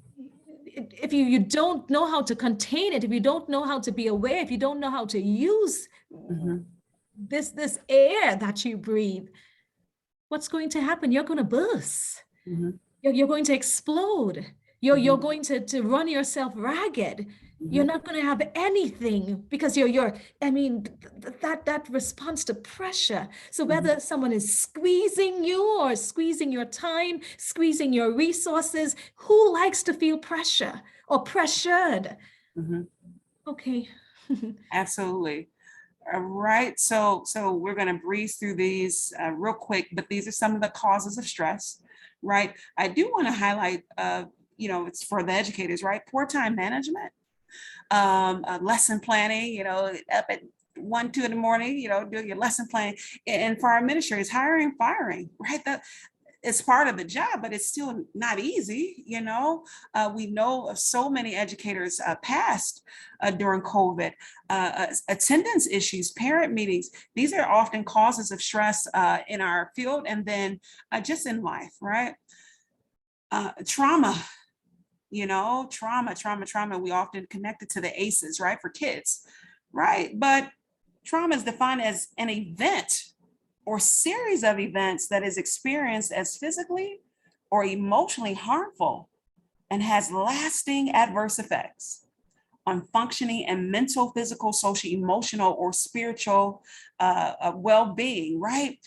If you don't know how to contain it, if you don't know how to be aware, if you don't know how to use mhm, this air that you breathe, what's going to happen? You're going to burst. mhm, You're going to explode. You're mhm, going to run yourself ragged. You're mhm, not going to have anything because I mean, that response to pressure. So mhm, whether someone is squeezing you or squeezing your time, squeezing your resources, who likes to feel pressure or pressured? mhm. Okay. Absolutely. All right. So we're going to breeze through these real quick, but these are some of the causes of stress, right? I do want to highlight, it's for the educators, right? Poor time management, lesson planning, up at 1, 2 in the morning, doing your lesson planning. And for our administrators, hiring, firing, right? It's part of the job, but it's still not easy. We know of so many educators passed during COVID. Attendance issues, parent meetings, these are often causes of stress in our field and then just in life, right? Trauma, trauma, we often connect it to the ACEs, right, for kids, right? But trauma is defined as an event or series of events that is experienced as physically or emotionally harmful and has lasting adverse effects on functioning and mental, physical, social, emotional, or spiritual well-being, right?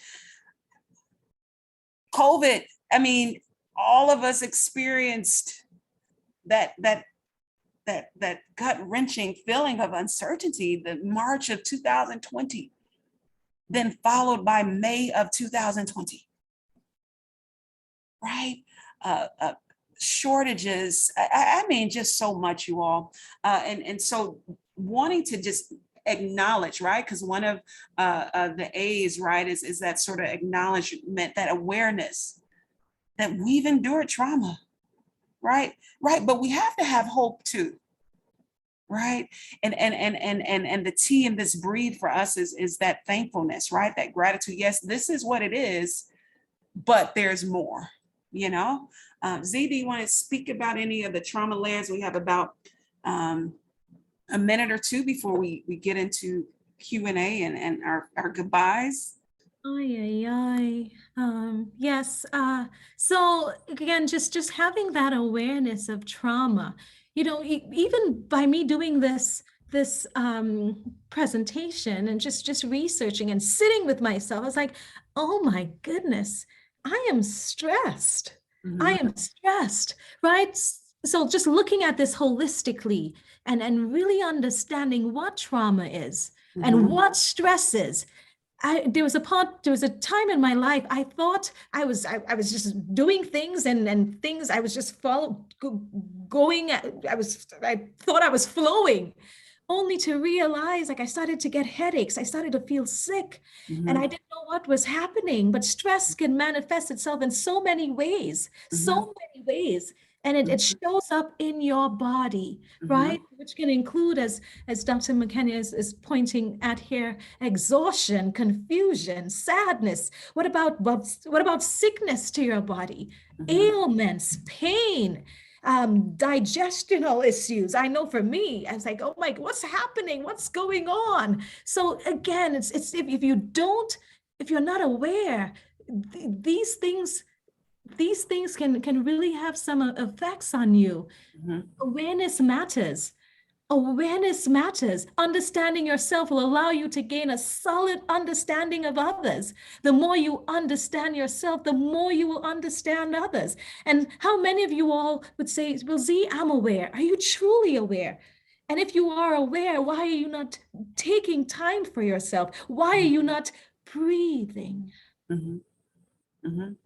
COVID, I mean, all of us experienced that gut-wrenching feeling of uncertainty, the March of 2020, then followed by May of 2020, right? Uh, uh, Shortages, I mean, just so much, you all. And so wanting to just acknowledge, right? Because one of the A's, right, is that sort of acknowledgement, that awareness that we've endured trauma, right? Right. But we have to have hope too, right? And the T in this breathe for us is that thankfulness, right? That gratitude. Yes, this is what it is, but there's more, you know. Z, do you want to speak about any of the trauma layers? We have about a minute or two before we get into Q&A and our goodbyes. Ay, ay, ay. Yes. So again, just having that awareness of trauma, even by me doing this presentation and just researching and sitting with myself, I was like, oh my goodness, I am stressed. I Mhm, am stressed, right? So just looking at this holistically and really understanding what trauma is and mhm, what stress is. There was a time in my life I thought I was just doing things and things I was just going I thought I was flowing, only to realize like I started to get headaches, I started to feel sick, and I mhm, didn't know what was happening. But stress can manifest itself in so many ways, mhm, so many ways. And it mhm, shows up in your body, mhm, right? Which can include, as Dr. Markenya is pointing at here, exhaustion, confusion, sadness. What about sickness to your body? mhm, Ailments, pain, digestional issues. I know for me, I was like, oh my, what's happening? What's going on? So again, it's if you're not aware, these things can really have some effects on you. mhm, Awareness matters. Awareness matters. Understanding yourself will allow you to gain a solid understanding of others. The more you understand yourself, the more you will understand others. And how many of you all would say, well, Z, I'm aware. Are you truly aware? And if you are aware, why are you not taking time for yourself? Why are you not breathing? Mhm. Mhm.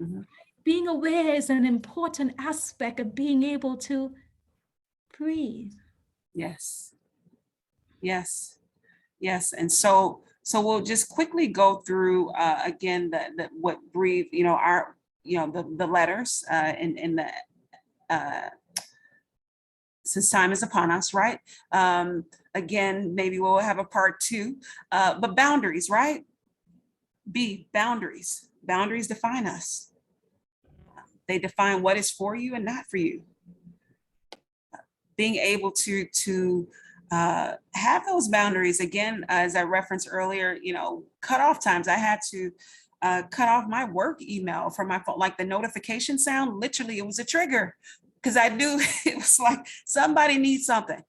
Mhm. Being aware is an important aspect of being able to breathe. Yes. Yes. Yes. And so we'll just quickly go through again the what breathe, our, the letters in the since time is upon us, right? Again, maybe we'll have a part two, but boundaries, right? Boundaries. Boundaries define us. They define what is for you and not for you. Being able to have those boundaries again, as I referenced earlier, cutoff times. I had to cut off my work email from my phone, like the notification sound. Literally, it was a trigger because I knew it was like somebody needs something,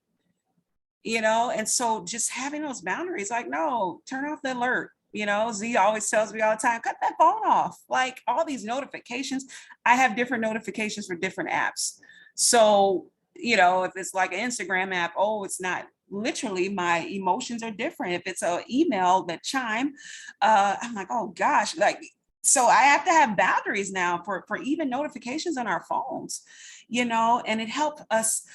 and so just having those boundaries, like, no, turn off the alert. Z always tells me all the time, cut that phone off. Like all these notifications, I have different notifications for different apps. So, if it's like an Instagram app, oh, it's not literally, my emotions are different. If it's an email that chime, I'm like, oh gosh, like, so I have to have boundaries now for even notifications on our phones, and it helped us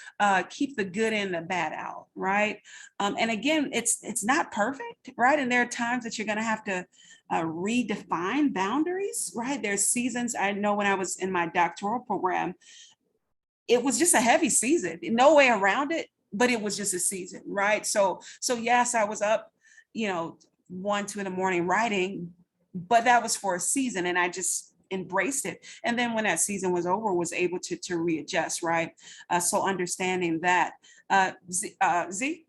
keep the good and the bad out, right? And again, it's not perfect, right? And there are times that you're going to have to redefine boundaries, right? There's seasons. I know when I was in my doctoral program, it was just a heavy season, no way around it, but it was just a season, right? So yes, I was up, 1, 2 in the morning writing, but that was for a season, and I just embraced it. And then when that season was over, was able to readjust, right? So understanding that. Z?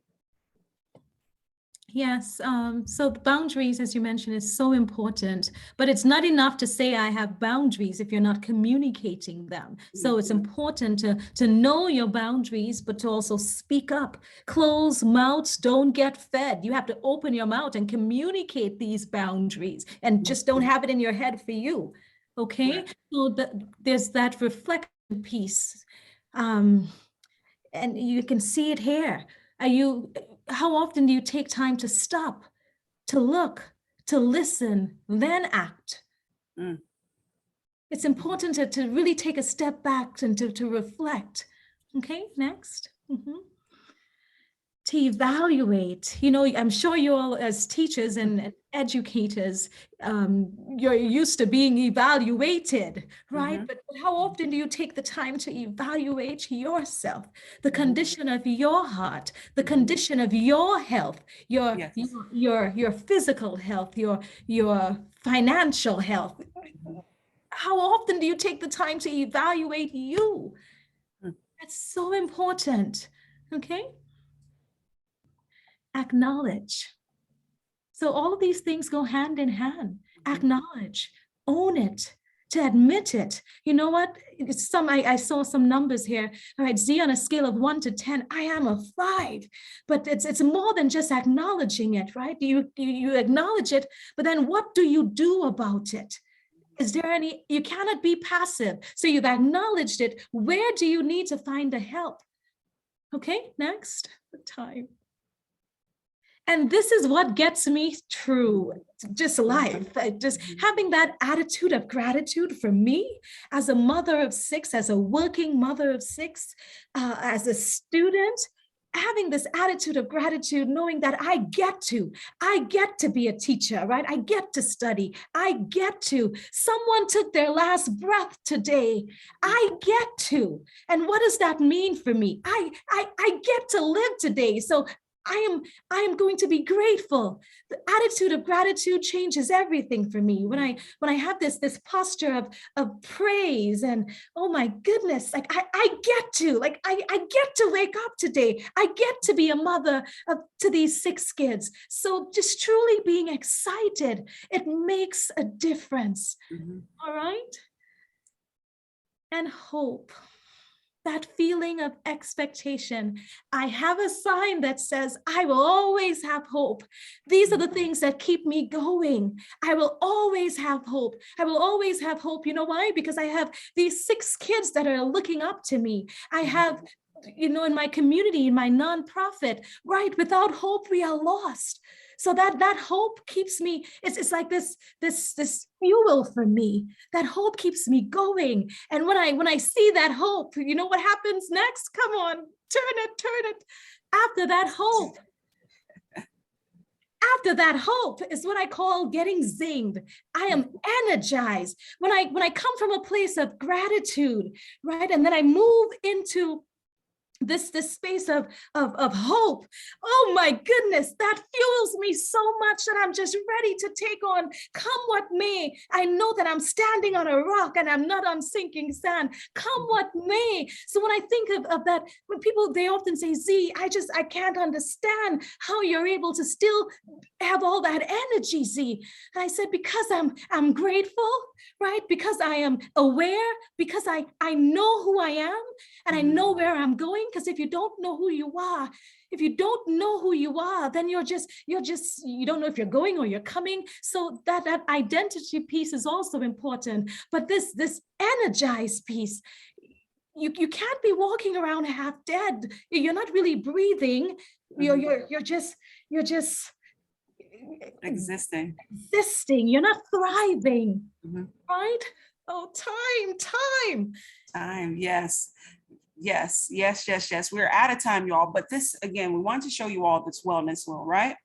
Yes, so the boundaries, as you mentioned, is so important, but it's not enough to say I have boundaries if you're not communicating them. So it's important to know your boundaries, but to also speak up. Closed mouths don't get fed. You have to open your mouth and communicate these boundaries, and just don't have it in your head for you. Okay, so there's that reflection piece, and you can see it here. How often do you take time to stop, to look, to listen, then act? Mm. It's important to really take a step back and to reflect. Okay, next. To evaluate, I'm sure you all as teachers and educators, you're used to being evaluated, right? But how often do you take the time to evaluate yourself, the condition of your heart, the condition of your health, your Yes. your physical health, your financial health? How often do you take the time to evaluate you? That's so important. Okay. Acknowledge. So all of these things go hand in hand. Acknowledge, own it, to admit it. You know what? I saw some numbers here. All right, Z, on a scale of 1 to 10, I am a 5. But it's more than just acknowledging it, right? You acknowledge it, but then what do you do about it? Is there you cannot be passive. So you've acknowledged it. Where do you need to find the help? Okay, next, the time. And this is what gets me through just life. Just having that attitude of gratitude for me as a mother of 6, as a working mother of 6, as a student, having this attitude of gratitude, knowing that I get to be a teacher, right? I get to study. Someone took their last breath today. I get to. And what does that mean for me? I get to live today. So I am going to be grateful. The attitude of gratitude changes everything for me. When I have this posture of praise and, oh my goodness, like I get to wake up today. I get to be a mother to these 6 kids. So just truly being excited, it makes a difference. All right. And hope. that feeling of expectation. I have a sign that says, I will always have hope. These are the things that keep me going. I will always have hope. I will always have hope. You know why? Because I have these 6 kids that are looking up to me. I have, you know, in my community, in my nonprofit, right? Without hope, we are lost. So that hope keeps me, it's like this fuel for me. That hope keeps me going. And when I see that hope, you know what happens next? Come on, turn it. After that hope is what I call getting zinged. I am energized. When I come from a place of gratitude, right? And then I move into this space of hope. Oh my goodness, that fuels me so much that I'm just ready to take on, come what may. I know that I'm standing on a rock and I'm not on sinking sand, come what may. So when I think of that, when people, they often say, Z, I can't understand how you're able to still have all that energy, Z. And I said, because I'm grateful, right? Because I am aware, because I know who I am and I know where I'm going. Because if you don't know who you are, then you don't know if you're going or you're coming. So that identity piece is also important. But this energized piece, you can't be walking around half dead. You're not really breathing. You're just Existing. You're not thriving, Mm-hmm. right? Oh, time. Yes. We're out of time, y'all. But this, again, we want to show you all this wellness wheel, right?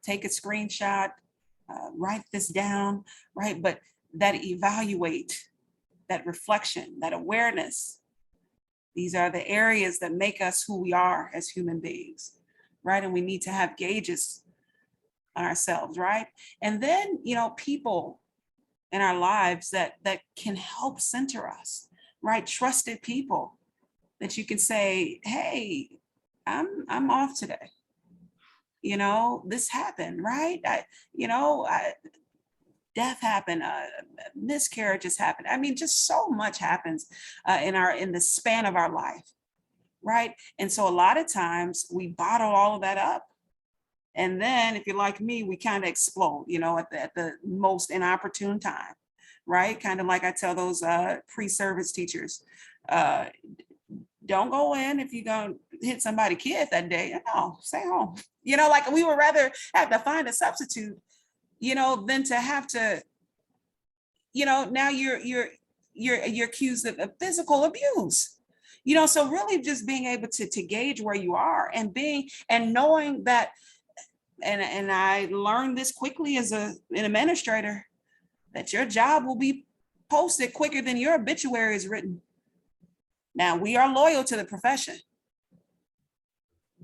Take a screenshot, write this down, right? But that evaluate, that reflection, that awareness, these are the areas that make us who we are as human beings, right? And we need to have gauges on ourselves, right? And then, you know, people in our lives that can help center us, right? Trusted people that you can say, hey, I'm off today. You know, this happened, right? Death happened, miscarriages happened. I mean, just so much happens in the span of our life, right? And so a lot of times we bottle all of that up. And then if you're like me, we kind of explode, you know, at the most inopportune time, right? Kind of like I tell those pre-service teachers, don't go in if you're going to hit somebody's kid that day. No, stay home. You know, like we would rather have to find a substitute, you know, than to have to, you know, now you're accused of physical abuse. You know, so really just being able to gauge where you are and knowing that, and I learned this quickly as an administrator, that your job will be posted quicker than your obituary is written. Now, we are loyal to the profession,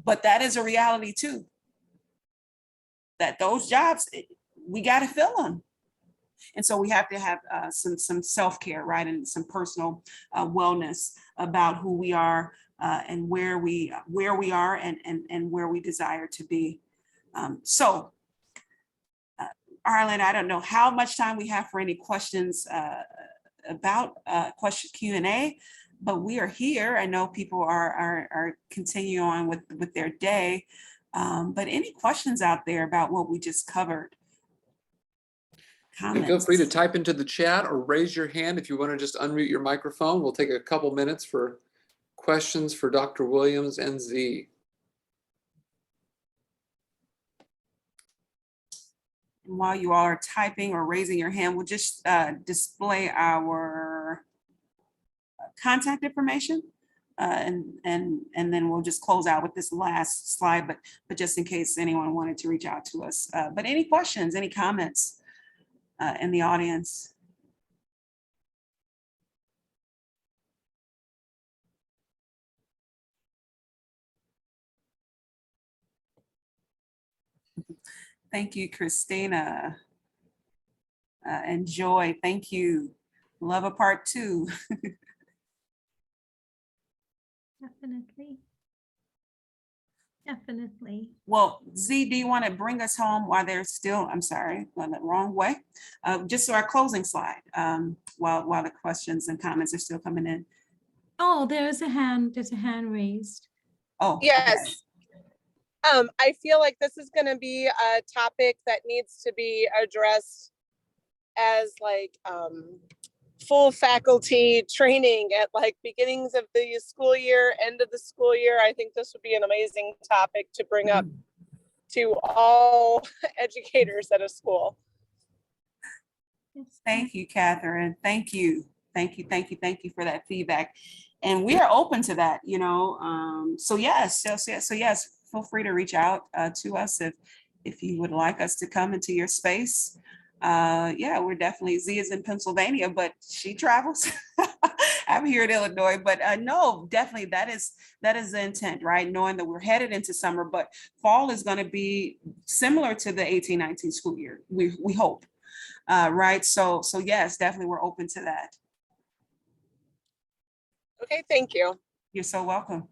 but that is a reality too, that those jobs, we got to fill them. And so we have to have some self-care, right? And some personal wellness about who we are and where we are and where we desire to be. So Arlen, I don't know how much time we have for any questions about question Q&A, but we are here. I know people are continuing on with their day, but any questions out there about what we just covered? And feel free to type into the chat or raise your hand if you want to just unmute your microphone. We'll take a couple minutes for questions for Dr. Williams and Z. And while you all are typing or raising your hand, we'll just display our contact information, and then we'll just close out with this last slide. But just in case anyone wanted to reach out to us. But any questions, any comments in the audience? Thank you, Christina. And Joy, thank you. Love a part 2. Definitely. Definitely. Well, Z, do you want to bring us home while there's still, I'm sorry, going the wrong way. Just so our closing slide, while the questions and comments are still coming in. Oh, there's a hand raised. Oh, okay. Yes. I feel like this is going to be a topic that needs to be addressed as like full faculty training at like beginnings of the school year, end of the school year. I think this would be an amazing topic to bring up to all educators at a school. Yes, Thank you, Catherine. Thank you. Thank you for that feedback. And we are open to that, you know. So yes, feel free to reach out to us if you would like us to come into your space. Yeah, we're definitely, Z is in Pennsylvania, but she travels. I'm here in Illinois, but no, definitely that is the intent, right? Knowing that we're headed into summer, but fall is going to be similar to the 18-19 school year. We hope, right? So yes, definitely we're open to that. Okay, thank you. You're so welcome.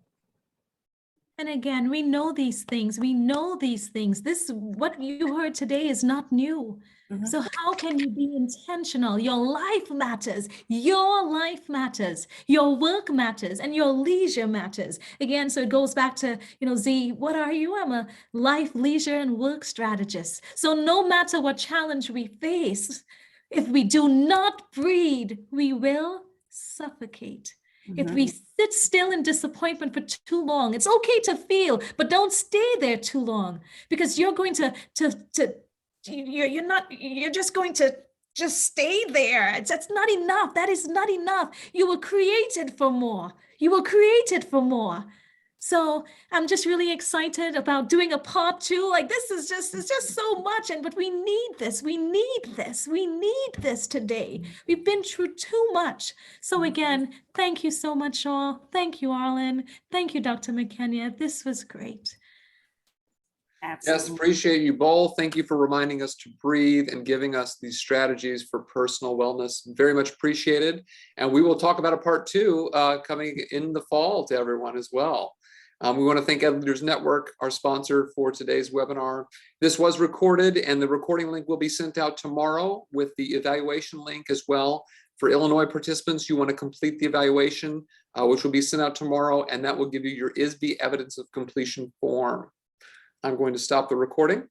And again, we know these things. We know these things. This, what you heard today is not new. Mhm. So how can you be intentional? Your life matters. Your life matters. Your work matters, and your leisure matters. Again, so it goes back to, Z, what are you? I'm a life, leisure, and work strategist. So no matter what challenge we face, if we do not breathe, we will suffocate. If we sit still in disappointment for too long, it's okay to feel, but don't stay there too long, because you're going you're just going to just stay there. That's not enough. That is not enough. You were created for more. You were created for more. So I'm just really excited about doing a part 2. Like it's just so much. But we need this. We need this today. We've been through too much. So again, thank you so much, all. Thank you, Arlen. Thank you, Dr. Markenya. This was great. Absolutely. Yes, appreciate you both. Thank you for reminding us to breathe and giving us these strategies for personal wellness. Very much appreciated. And we will talk about a part 2 coming in the fall to everyone as well. We want to thank Ed Leaders Network, our sponsor for today's webinar. This was recorded, and the recording link will be sent out tomorrow with the evaluation link as well. For Illinois participants, you want to complete the evaluation, which will be sent out tomorrow, and that will give you your ISB evidence of completion form. I'm going to stop the recording.